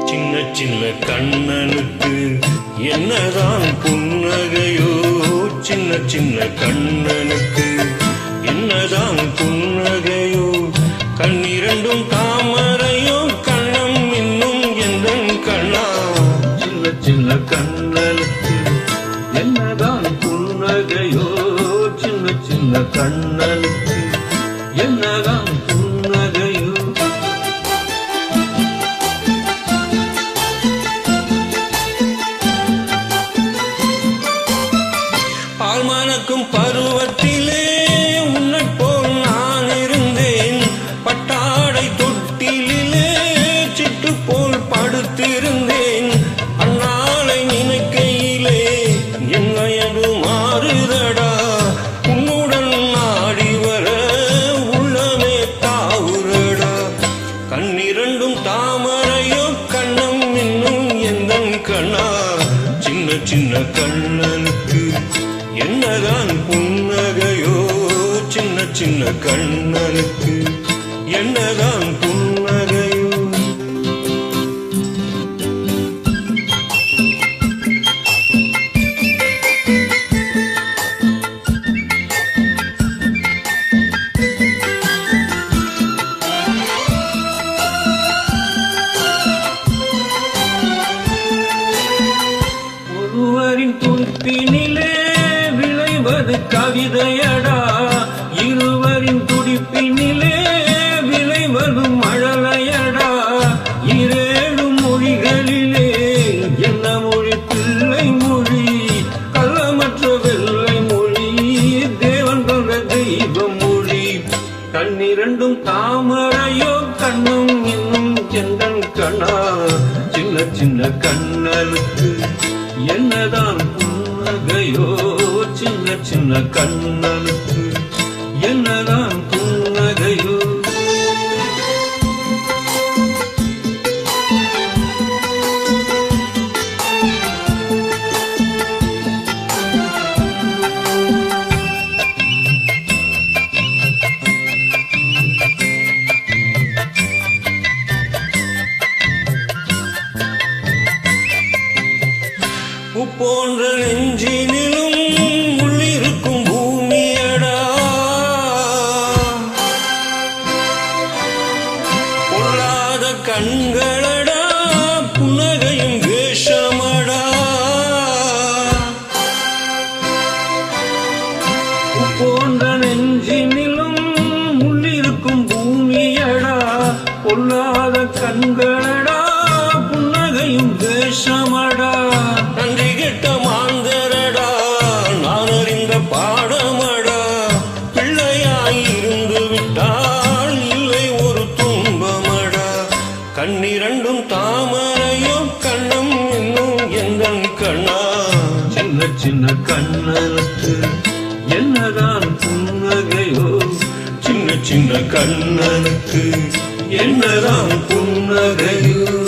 சின்ன சின்ன கண்ணனுக்கு என்னதான் புன்னகையோ, சின்ன சின்ன கண்ணனுக்கு என்னதான் புன்னகையோ, கண்ணிரண்டும் தாமரையோ, கண்ணம் இன்னும் எந்த கண்ணா. சின்ன சின்ன கண்ணனுக்கு என்னதான் புன்னகையோ, சின்ன சின்ன கண்ணனுக்கு என்னதான் புன்னகையோ. பால்மணக்கும் பருவத்திலே உன்னை போல் நான் இருந்தேன், பட்டாடை தொட்டிலே சிட்டு போல் படுத்திருந்தேன். அந்நாளை நினைக்கையிலே என் வயது மாறுதடா, உன்னுடன் நாடி வர உள்ளமே தாவுரடா. கண்ணிரண்டும் தாமரையோ, கண்ணம் இன்னும் எந்த கண்ணா. சின்ன சின்ன கண்ணனுக்கு என்னதான் புன்னகையோ, சின்ன சின்ன கண்ணனுக்கு என்னதான் புன்னகையோ. ஒருவரின் துடிப்பினிலே விளைவது கவிதையடா, இருவரின் துடிப்பினிலே விளைவது மழலையடா. இரேழு மொழிகளிலே என்ன மொழி பிள்ளை மொழி, கள்ளமற்ற வெள்ளை மொழி, தேவன் கொண்ட தெய்வ மொழி. கண்ணிரண்டும் தாமரையோ, கண்ணும் இன்னும் செந்தன் கண்ணா. சின்ன சின்ன கண்ணனுக்கு என்னதான் புன்னகையோ, சின்ன சின்ன கண்ணனுக்கு என்னதான் புன்னகையோ. போன்ற நெஞ்சினிலும் உள்ளிருக்கும் பூமியடா, பொல்லாத கண்களடா, புன்னகையும் வேஷமடா. போன்ற நெஞ்சினிலும் உள்ளிருக்கும் பூமியடா, பொல்லாத கண்களடா, புன்னகையும் வேஷமடா. நன்றி கெட்ட மாந்தரடா, நான் அறிந்த பாடமடா, பிள்ளையாயிருந்து விட்டால் இல்லை ஒரு துன்பமடா. கண்ணிரண்டும் தாமரையோ, கண்ணம் இன்னும் எந்த கண்ணா. சின்ன சின்ன கண்ணனுக்கு என்னதான் புன்னகையோ, சின்ன சின்ன கண்ணனுக்கு என்னதான் புன்னகையோ.